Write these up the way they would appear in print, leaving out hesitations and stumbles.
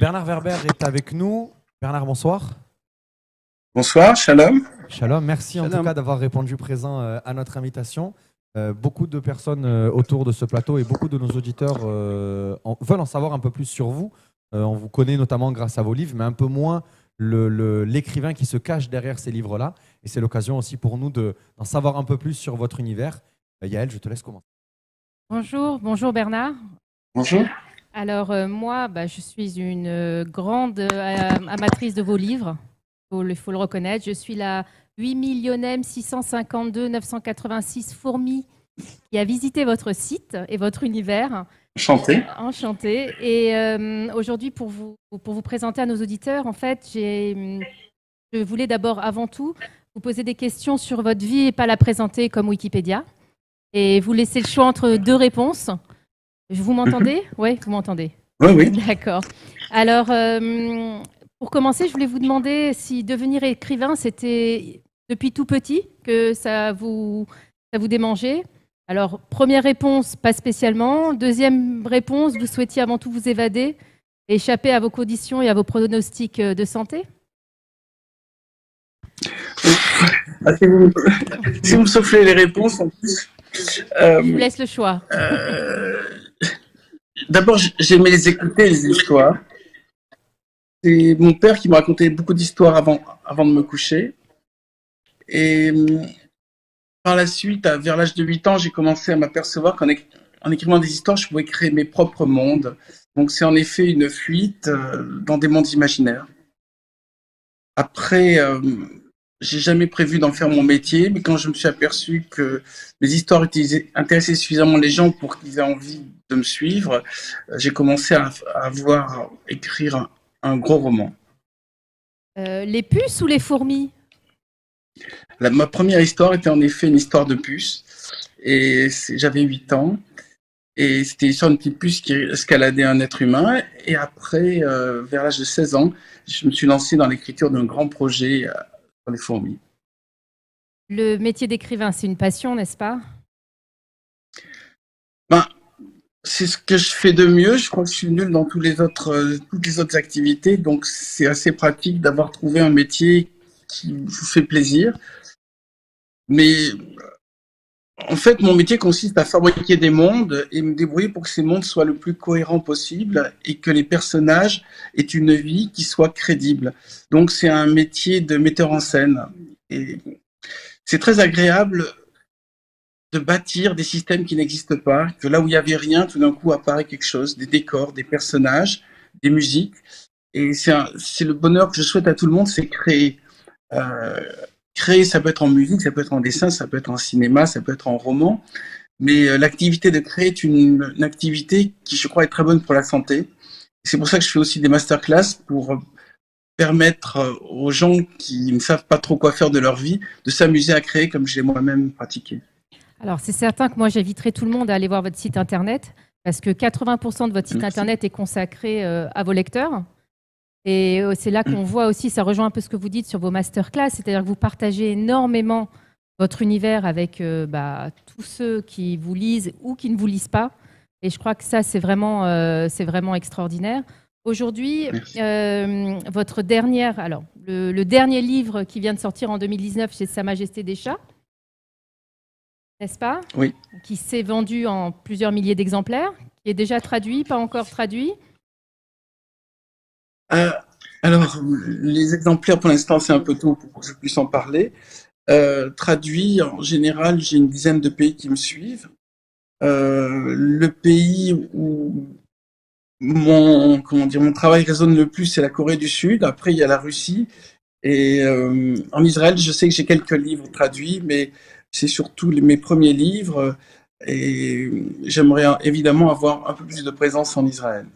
Bernard Werber est avec nous. Bernard, bonsoir. Bonsoir, shalom. Shalom, merci en tout Shalom. cas d'avoir répondu présent à notre invitation. Beaucoup de personnes autour de ce plateau et beaucoup de nos auditeurs veulent en savoir un peu plus sur vous. On vous connaît notamment grâce à vos livres, mais un peu moins l'écrivain qui se cache derrière ces livres-là. Et c'est l'occasion aussi pour nous d'en savoir un peu plus sur votre univers. Yael, je te laisse commencer. Bonjour Bernard. Bonjour. Alors moi, je suis une grande amatrice de vos livres, il faut le reconnaître. Je suis la 8 652 986 fourmi qui a visité votre site et votre univers. Enchanté. Enchantée. Et aujourd'hui, pour vous présenter à nos auditeurs, en fait, je voulais d'abord, avant tout, vous poser des questions sur votre vie et pas la présenter comme Wikipédia. Et vous laisser le choix entre deux réponses. Vous m'entendez? Oui, vous m'entendez. Oui, oui. D'accord. Alors, pour commencer, je voulais vous demander si devenir écrivain, c'était depuis tout petit que ça vous démangeait. Alors, première réponse, pas spécialement. Deuxième réponse, vous souhaitiez avant tout vous évader, échapper à vos conditions et à vos pronostics de santé? Si vous me soufflez les réponses, en plus. Je vous laisse le choix. D'abord, j'aimais les écouter, les histoires. C'est mon père qui me racontait beaucoup d'histoires avant de me coucher. Et par la suite, vers l'âge de 8 ans, j'ai commencé à m'apercevoir qu'en écrivant des histoires, je pouvais créer mes propres mondes. Donc c'est en effet une fuite dans des mondes imaginaires. Après, j'ai jamais prévu d'en faire mon métier, mais quand je me suis aperçu que mes histoires intéressaient suffisamment les gens pour qu'ils aient envie de me suivre, j'ai commencé à écrire un gros roman. Les puces ou les fourmis? Ma première histoire était en effet une histoire de puce, et j'avais 8 ans, et c'était l'histoire d'une petite puce qui escaladait un être humain, et après, vers l'âge de 16 ans, je me suis lancé dans l'écriture d'un grand projet sur les fourmis. Le métier d'écrivain, c'est une passion, n'est-ce pas? Ben, c'est ce que je fais de mieux. Je crois que je suis nul dans toutes les autres activités, donc c'est assez pratique d'avoir trouvé un métier qui vous fait plaisir. Mais en fait, mon métier consiste à fabriquer des mondes et me débrouiller pour que ces mondes soient le plus cohérents possible et que les personnages aient une vie qui soit crédible. Donc c'est un métier de metteur en scène. Et c'est très agréable de bâtir des systèmes qui n'existent pas, que là où il n'y avait rien, tout d'un coup apparaît quelque chose, des décors, des personnages, des musiques. Et c'est le bonheur que je souhaite à tout le monde, c'est créer. Créer, ça peut être en musique, ça peut être en dessin, ça peut être en cinéma, ça peut être en roman. Mais l'activité de créer est une activité qui, je crois, est très bonne pour la santé. C'est pour ça que je fais aussi des masterclass pour permettre aux gens qui ne savent pas trop quoi faire de leur vie de s'amuser à créer comme je l'ai moi-même pratiqué. Alors, c'est certain que moi, j'inviterai tout le monde à aller voir votre site internet parce que 80% de votre site internet est consacré à vos lecteurs. Et c'est là qu'on voit aussi, ça rejoint un peu ce que vous dites sur vos masterclass, c'est-à-dire que vous partagez énormément votre univers avec tous ceux qui vous lisent ou qui ne vous lisent pas. Et je crois que ça, c'est vraiment extraordinaire. Aujourd'hui, votre le dernier livre qui vient de sortir en 2019 chez Sa Majesté des Chats, n'est-ce pas? Oui. Qui s'est vendu en plusieurs milliers d'exemplaires, qui est déjà traduit, pas encore traduit? Alors, les exemplaires, pour l'instant, c'est un peu tôt pour que je puisse en parler. Traduit, en général, j'ai une dizaine de pays qui me suivent. Le pays où mon travail résonne le plus, c'est la Corée du Sud. Après, il y a la Russie. Et en Israël, je sais que j'ai quelques livres traduits, mais c'est surtout mes premiers livres. Et j'aimerais évidemment avoir un peu plus de présence en Israël.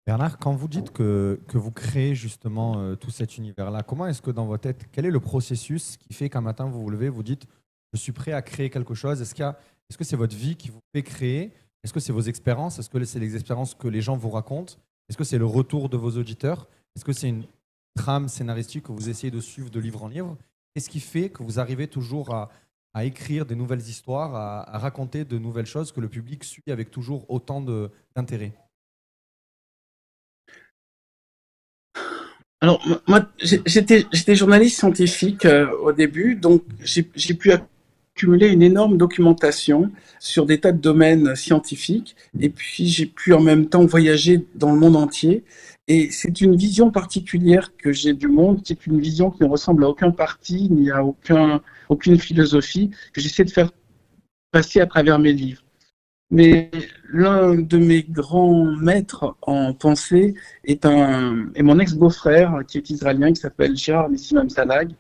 Bernard, quand vous dites que vous créez justement tout cet univers-là, comment est-ce que dans votre tête, quel est le processus qui fait qu'un matin vous vous levez, vous dites je suis prêt à créer quelque chose? Est-ce que c'est votre vie qui vous fait créer? Est-ce que c'est vos expériences? Est-ce que c'est les expériences que les gens vous racontent? Est-ce que c'est le retour de vos auditeurs? Est-ce que c'est une trame scénaristique que vous essayez de suivre de livre en livre? Qu'est-ce qui fait que vous arrivez toujours à écrire des nouvelles histoires, à raconter de nouvelles choses que le public suit avec toujours autant d'intérêt? Alors, moi, j'étais journaliste scientifique au début, donc j'ai pu accumuler une énorme documentation sur des tas de domaines scientifiques, et puis j'ai pu en même temps voyager dans le monde entier. Et c'est une vision particulière que j'ai du monde, qui est une vision qui ne ressemble à aucun parti, ni à aucune philosophie, que j'essaie de faire passer à travers mes livres. Mais l'un de mes grands maîtres en pensée est mon ex-beau-frère, qui est israélien, qui s'appelle Gérard Nissim Amsalag,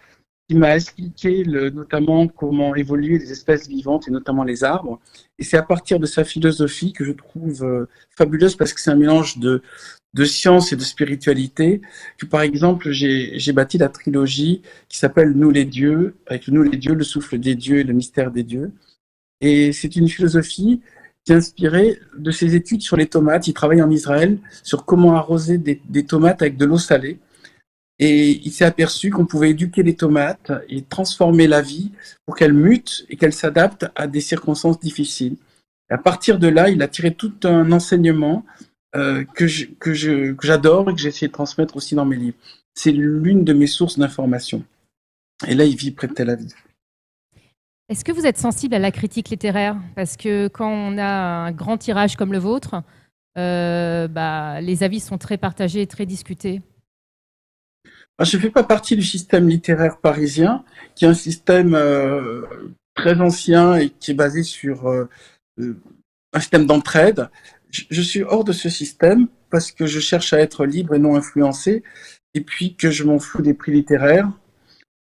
qui m'a expliqué notamment comment évoluer les espèces vivantes, et notamment les arbres. Et c'est à partir de sa philosophie que je trouve fabuleuse, parce que c'est un mélange de science et de spiritualité, que par exemple, j'ai bâti la trilogie qui s'appelle Nous les dieux, avec Nous les dieux, le souffle des dieux et le mystère des dieux. Et c'est une philosophie qui est inspirée de ses études sur les tomates. Il travaille en Israël sur comment arroser des tomates avec de l'eau salée. Et il s'est aperçu qu'on pouvait éduquer les tomates et transformer la vie pour qu'elles mutent et qu'elles s'adaptent à des circonstances difficiles. Et à partir de là, il a tiré tout un enseignement que j'adore et que j'ai essayé de transmettre aussi dans mes livres. C'est l'une de mes sources d'information. Et là, il vit près de Tel Aviv. Est-ce que vous êtes sensible à la critique littéraire? Parce que quand on a un grand tirage comme le vôtre, les avis sont très partagés et très discutés. Je ne fais pas partie du système littéraire parisien, qui est un système très ancien et qui est basé sur un système d'entraide. Je suis hors de ce système parce que je cherche à être libre et non influencé, et puis que je m'en fous des prix littéraires.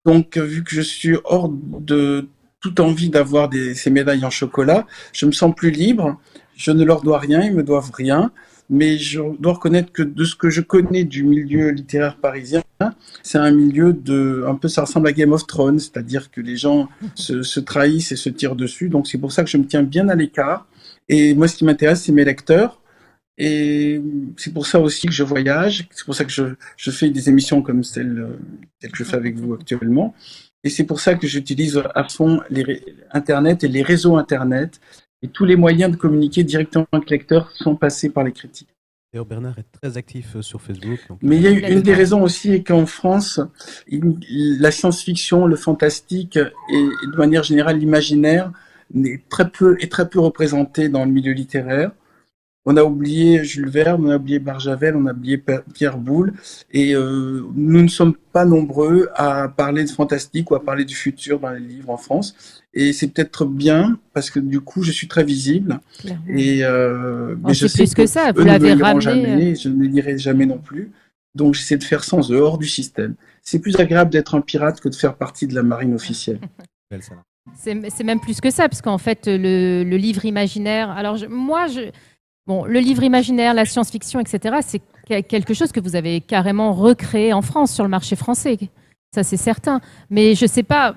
Donc, vu que je suis hors de toute envie d'avoir ces médailles en chocolat, je me sens plus libre. Je ne leur dois rien, ils me doivent rien. Mais je dois reconnaître que de ce que je connais du milieu littéraire parisien, c'est un milieu ça ressemble à Game of Thrones, c'est-à-dire que les gens se trahissent et se tirent dessus. Donc c'est pour ça que je me tiens bien à l'écart. Et moi, ce qui m'intéresse, c'est mes lecteurs. Et c'est pour ça aussi que je voyage. C'est pour ça que je fais des émissions comme celle que je fais avec vous actuellement. Et c'est pour ça que j'utilise à fond Internet et les réseaux Internet. Et tous les moyens de communiquer directement avec le lecteur sont passés par les critiques. D'ailleurs, Bernard est très actif sur Facebook. Donc... Mais il y a une des raisons aussi est qu'en France, la science-fiction, le fantastique et de manière générale l'imaginaire est très peu représenté dans le milieu littéraire. On a oublié Jules Verne, on a oublié Barjavel, on a oublié Pierre Boulle, et nous ne sommes pas nombreux à parler de fantastique ou à parler du futur dans les livres en France. Et c'est peut-être bien, parce que du coup, je suis très visible. Et, mais je sais plus que ça, vous eux l'avez ne me liront ramené. Jamais, je ne les lirai jamais non plus. Donc j'essaie de faire sans eux, hors du système. C'est plus agréable d'être un pirate que de faire partie de la marine officielle. C'est même plus que ça, parce qu'en fait, le livre imaginaire... Alors, le livre imaginaire, la science-fiction, etc., c'est quelque chose que vous avez carrément recréé en France, sur le marché français. Ça, c'est certain. Mais je ne sais pas,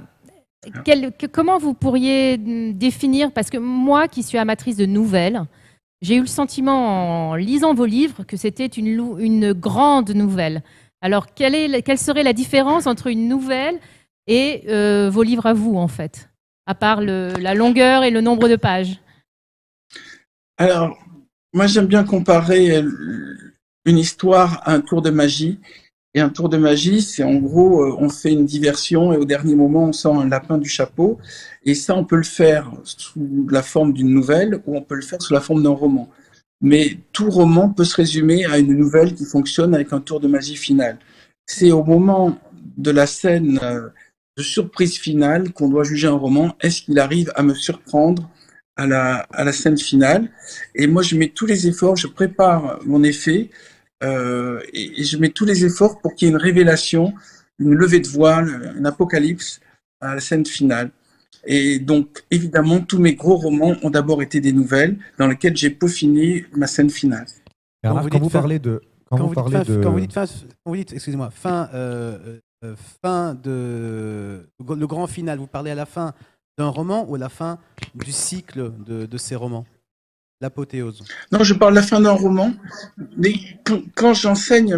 comment vous pourriez définir, parce que moi, qui suis amatrice de nouvelles, j'ai eu le sentiment, en lisant vos livres, que c'était une grande nouvelle. Alors, quelle serait la différence entre une nouvelle et vos livres à vous, en fait, à part la longueur et le nombre de pages? Alors, moi, j'aime bien comparer une histoire à un tour de magie. Et un tour de magie, c'est en gros, on fait une diversion et au dernier moment, on sort un lapin du chapeau. Et ça, on peut le faire sous la forme d'une nouvelle ou on peut le faire sous la forme d'un roman. Mais tout roman peut se résumer à une nouvelle qui fonctionne avec un tour de magie final. C'est au moment de la scène de surprise finale qu'on doit juger un roman. Est-ce qu'il arrive à me surprendre à la scène finale? Et moi, je mets tous les efforts, je prépare mon effet et je mets tous les efforts pour qu'il y ait une révélation, une levée de voile, un apocalypse à la scène finale. Et donc, évidemment, tous mes gros romans ont d'abord été des nouvelles dans lesquelles j'ai peaufiné ma scène finale. Quand vous parlez de... Quand vous dites, excusez-moi, fin de le grand final, vous parlez à la fin d'un roman ou à la fin du cycle de ces romans? L'apothéose. Non, je parle de la fin d'un roman. Mais quand j'enseigne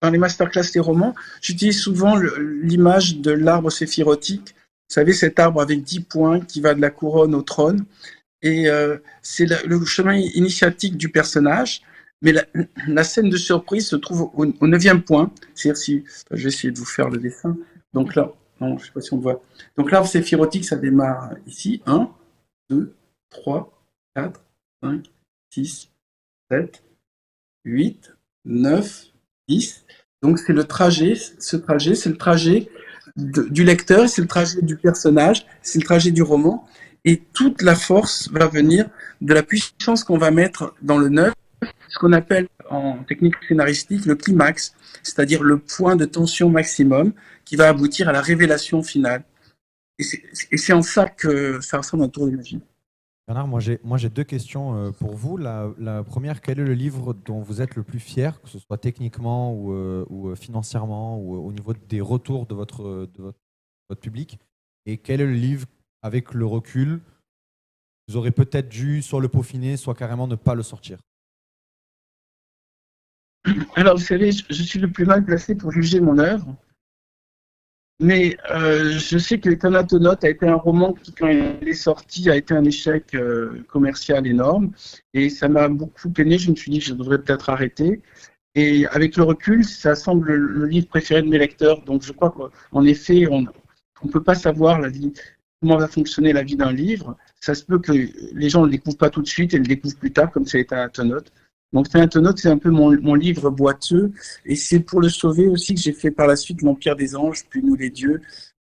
dans les masterclass des romans, j'utilise souvent l'image de l'arbre séphirotique. Vous savez, cet arbre avec 10 points qui va de la couronne au trône. Et c'est le chemin initiatique du personnage. Mais la scène de surprise se trouve au 9e point. C'est-à-dire si, je vais essayer de vous faire le dessin. Donc là, non, je ne sais pas si on voit. Donc l'arbre séphirotique, ça démarre ici. 1, 2, 3, 4, 5, 6, 7, 8, 9, 10. Donc c'est le trajet, ce trajet, c'est le trajet du lecteur, c'est le trajet du personnage, c'est le trajet du roman. Et toute la force va venir de la puissance qu'on va mettre dans le 9, ce qu'on appelle en technique scénaristique le climax, c'est-à-dire le point de tension maximum qui va aboutir à la révélation finale. Et c'est en ça que ça ressemble à un tour de magie. Bernard, moi j'ai deux questions pour vous. La première, quel est le livre dont vous êtes le plus fier, que ce soit techniquement ou financièrement ou au niveau des retours de votre public? Et quel est le livre, avec le recul, vous aurez peut-être dû soit le peaufiner, soit carrément ne pas le sortir? Alors, vous savez, je suis le plus mal placé pour juger mon œuvre. Mais je sais que Thanatonautes a été un roman qui, quand il est sorti, a été un échec commercial énorme. Et ça m'a beaucoup peiné. Je me suis dit que je devrais peut-être arrêter. Et avec le recul, ça semble le livre préféré de mes lecteurs. Donc je crois qu'en effet, on ne peut pas savoir comment va fonctionner la vie d'un livre. Ça se peut que les gens ne le découvrent pas tout de suite et le découvrent plus tard, comme c'est Thanatonautes. Donc Thanatonautes, c'est un peu mon livre boiteux, et c'est pour le sauver aussi que j'ai fait par la suite l'Empire des Anges, puis Nous les Dieux,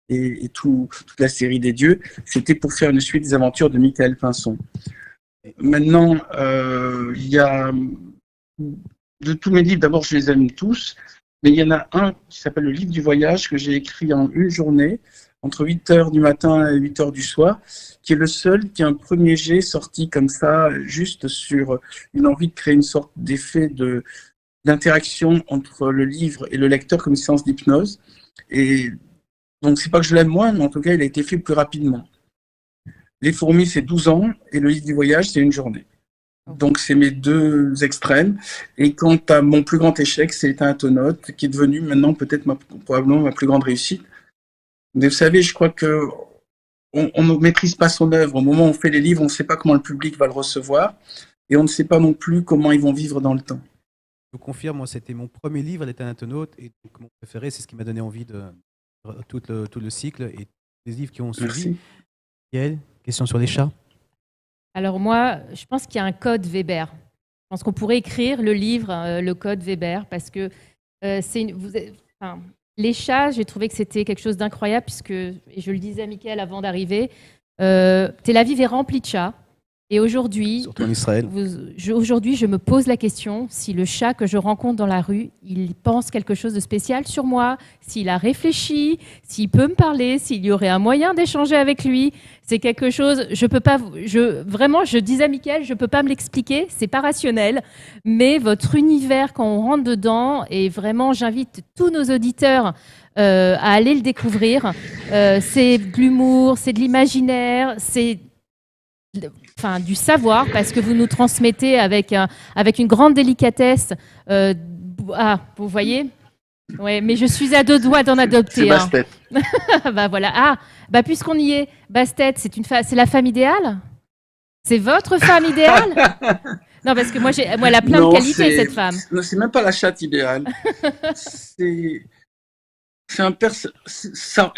et toute la série des dieux. C'était pour faire une suite des aventures de Michael Pinson. Maintenant, il y a de tous mes livres, d'abord je les aime tous, mais il y en a un qui s'appelle le livre du voyage que j'ai écrit en une journée, entre 8h du matin et 8h du soir, qui est le seul qui a un premier jet sorti comme ça, juste sur une envie de créer une sorte d'effet d'interaction entre le livre et le lecteur comme une séance d'hypnose. Et donc c'est pas que je l'aime moins, mais en tout cas il a été fait plus rapidement. Les fourmis c'est 12 ans et le livre du voyage c'est une journée. Donc c'est mes deux extrêmes. Et quant à mon plus grand échec, c'est Thanatonautes, qui est devenu maintenant peut-être probablement ma plus grande réussite. Mais vous savez, je crois que on ne maîtrise pas son œuvre. Au moment où on fait les livres, on ne sait pas comment le public va le recevoir, et on ne sait pas non plus comment ils vont vivre dans le temps. Je vous confirme, moi, c'était mon premier livre, Les Thanatonautes, et donc mon préféré, c'est ce qui m'a donné envie de tout le cycle et les livres qui ont suivi. Merci. Yael, question sur les chats? Alors moi, je pense qu'il y a un code Weber. Je pense qu'on pourrait écrire le livre, le code Weber, parce que les chats, j'ai trouvé que c'était quelque chose d'incroyable, puisque, et je le disais à Mickaël avant d'arriver, Tel Aviv est rempli de chats. Et aujourd'hui, surtout en Israël. Aujourd'hui, je me pose la question si le chat que je rencontre dans la rue, il pense quelque chose de spécial sur moi, s'il a réfléchi, s'il peut me parler, s'il y aurait un moyen d'échanger avec lui. C'est quelque chose, je peux pas, vraiment, je disais à Mickaël, je peux pas me l'expliquer, c'est pas rationnel, mais votre univers quand on rentre dedans, et vraiment, j'invite tous nos auditeurs à aller le découvrir. C'est de l'humour, c'est de l'imaginaire, c'est du savoir, parce que vous nous transmettez avec une grande délicatesse. Vous voyez? Ouais, mais je suis à 2 doigts d'en adopter. C'est Bastet. Voilà. Puisqu'on y est, Bastet, c'est la femme idéale? C'est votre femme idéale? Non, parce que moi, elle a plein de qualités, cette femme. Non, c'est même pas la chatte idéale. Elle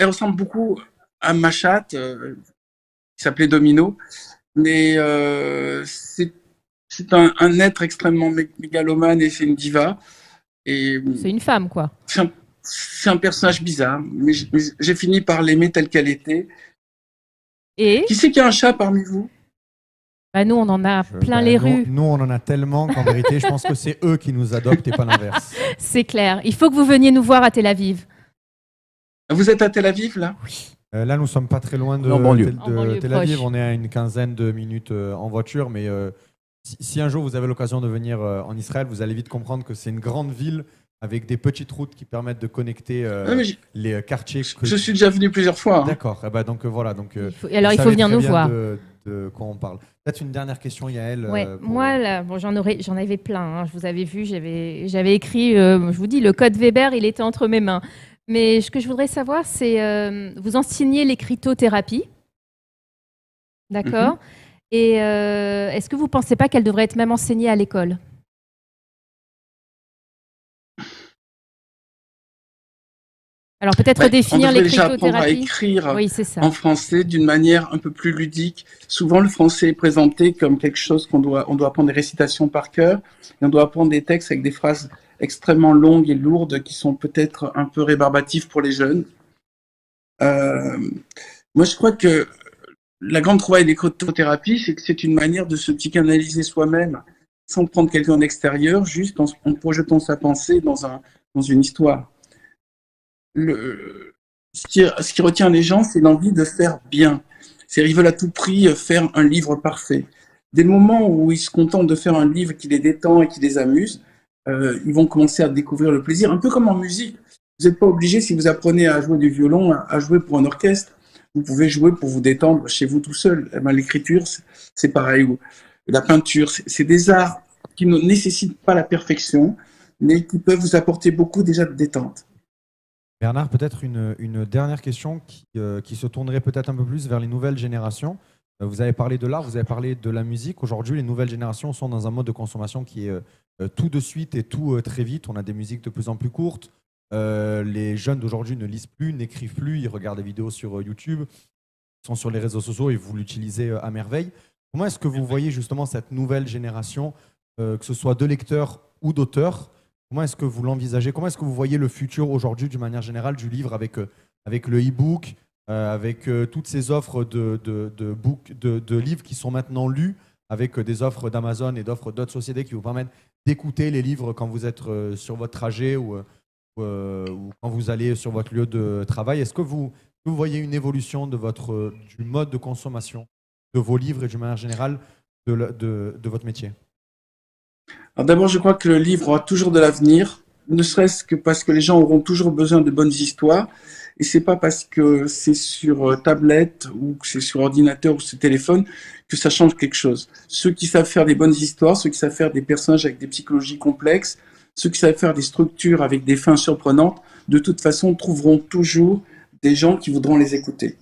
ressemble beaucoup à ma chatte, qui s'appelait Domino. Mais c'est un être extrêmement mégalomane, et c'est une diva. C'est une femme, quoi. C'est un personnage bizarre, mais j'ai fini par l'aimer telle qu'elle était. Et qui c'est qui a un chat parmi vous? Nous, on en a plein les rues. Nous, on en a tellement qu'en vérité, je pense que c'est eux qui nous adoptent et pas l'inverse. C'est clair. Il faut que vous veniez nous voir à Tel Aviv. Vous êtes à Tel Aviv, là? Oui. Là, nous ne sommes pas très loin de Tel Aviv. On est à une quinzaine de minutes en voiture. Mais si un jour vous avez l'occasion de venir en Israël, vous allez vite comprendre que c'est une grande ville avec des petites routes qui permettent de connecter les quartiers. Je suis déjà venu plusieurs fois. Hein. D'accord. Donc voilà. Alors il faut venir nous voir. De quoi on parle. Peut-être une dernière question, Yael. Ouais. Moi, là, j'en avais plein. Hein. Je vous avais vu, j'avais écrit, je vous dis, le code Weber, il était entre mes mains. Mais ce que je voudrais savoir, c'est, vous enseignez l'écritothérapie, d'accord? Et est-ce que vous ne pensez pas qu'elle devrait être même enseignée à l'école? Alors peut-être Ouais, on redéfinir devrait déjà apprendre à l'écritothérapie. écrire Oui, c'est ça. en français d'une manière un peu plus ludique. Souvent, le français est présenté comme quelque chose on doit apprendre des récitations par cœur, et on doit apprendre des textes avec des phrases extrêmement longues et lourdes qui sont peut-être un peu rébarbatives pour les jeunes. Euh, Moi, je crois que la grande trouvaille des l'écritothérapie, c'est que c'est une manière de se psychanalyser soi-même sans prendre quelqu'un d'extérieur, juste en projetant sa pensée dans une histoire. Ce qui retient les gens, c'est l'envie de faire bien. Ils veulent à tout prix faire un livre parfait. Dès le moment où ils se contentent de faire un livre qui les détend et qui les amuse, ils vont commencer à découvrir le plaisir, un peu comme en musique. Vous n'êtes pas obligé, si vous apprenez à jouer du violon, à jouer pour un orchestre. Vous pouvez jouer pour vous détendre chez vous tout seul. Eh ben, l'écriture, c'est pareil. Ou la peinture, c'est des arts qui ne nécessitent pas la perfection, mais qui peuvent vous apporter beaucoup déjà de détente. Bernard, peut-être une dernière question qui se tournerait peut-être un peu plus vers les nouvelles générations. Vous avez parlé de l'art, vous avez parlé de la musique. Aujourd'hui, les nouvelles générations sont dans un mode de consommation qui est tout de suite et tout très vite. On a des musiques de plus en plus courtes. Les jeunes d'aujourd'hui ne lisent plus, n'écrivent plus, ils regardent des vidéos sur YouTube, sont sur les réseaux sociaux et vous l'utilisez à merveille. Comment est-ce que vous voyez justement cette nouvelle génération, que ce soit de lecteurs ou d'auteurs? Comment est-ce que vous l'envisagez? Comment est-ce que vous voyez le futur aujourd'hui, d'une manière générale, du livre avec le e-book, avec toutes ces offres de livres qui sont maintenant lus, avec des offres d'Amazon et d'offres d'autres sociétés qui vous permettent d'écouter les livres quand vous êtes sur votre trajet ou quand vous allez sur votre lieu de travail? Est-ce que vous voyez une évolution du mode de consommation de vos livres et d'une manière générale de votre métier? Alors d'abord, je crois que le livre aura toujours de l'avenir, ne serait-ce que parce que les gens auront toujours besoin de bonnes histoires. Et c'est pas parce que c'est sur tablette ou que c'est sur ordinateur ou sur téléphone que ça change quelque chose. Ceux qui savent faire des bonnes histoires, ceux qui savent faire des personnages avec des psychologies complexes, ceux qui savent faire des structures avec des fins surprenantes, de toute façon, trouveront toujours des gens qui voudront les écouter.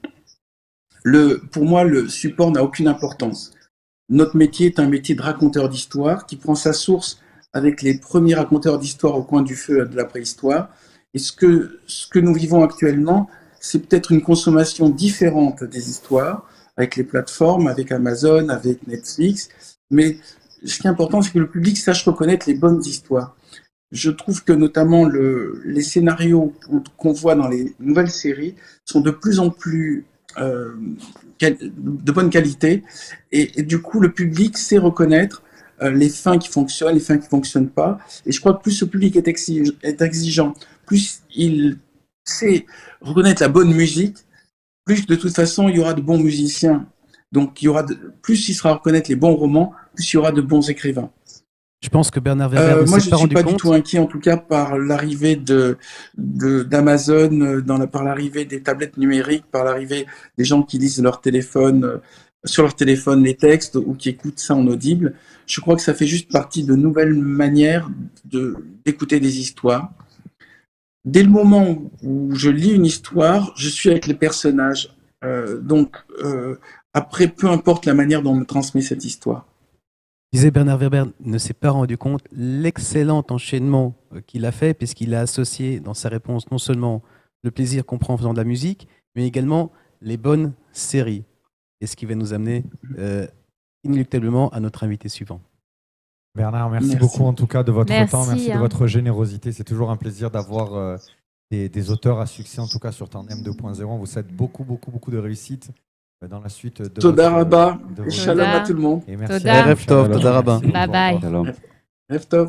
Pour moi, le support n'a aucune importance. Notre métier est un métier de raconteur d'histoire qui prend sa source avec les premiers raconteurs d'histoire au coin du feu de la préhistoire. Et ce que nous vivons actuellement, c'est peut-être une consommation différente des histoires, avec les plateformes, avec Amazon, avec Netflix. Mais ce qui est important, c'est que le public sache reconnaître les bonnes histoires. Je trouve que notamment les scénarios qu'on voit dans les nouvelles séries sont de plus en plus de bonne qualité et du coup le public sait reconnaître les fins qui fonctionnent, les fins qui fonctionnent pas. Et je crois que plus ce public est exigeant, plus il sait reconnaître la bonne musique, plus de toute façon il y aura de bons musiciens. Donc plus il sera reconnaître les bons romans, plus il y aura de bons écrivains. Je pense que Bernard Werber ne Moi, s'est je pas ne suis rendu pas compte. du tout inquiet, en tout cas, par l'arrivée d'Amazon, par l'arrivée des tablettes numériques, par l'arrivée des gens qui lisent sur leur téléphone les textes ou qui écoutent ça en audible. Je crois que ça fait juste partie de nouvelles manières d'écouter des histoires. Dès le moment où je lis une histoire, je suis avec les personnages. Après, peu importe la manière dont on me transmet cette histoire. Disait Bernard Werber ne s'est pas rendu compte l'excellent enchaînement qu'il a fait, puisqu'il a associé dans sa réponse non seulement le plaisir qu'on prend en faisant de la musique, mais également les bonnes séries. Et ce qui va nous amener inéluctablement à notre invité suivant. Bernard, merci beaucoup en tout cas de votre temps, merci de hein. votre générosité. C'est toujours un plaisir d'avoir des auteurs à succès, en tout cas sur Tandem 2.0. On vous souhaite beaucoup de réussite dans la suite de Toda Rabba, votre Shalom à tout le monde. Et merci. Toda. Erev Tov, Toda Rabba. Bye bye. Erev Tov.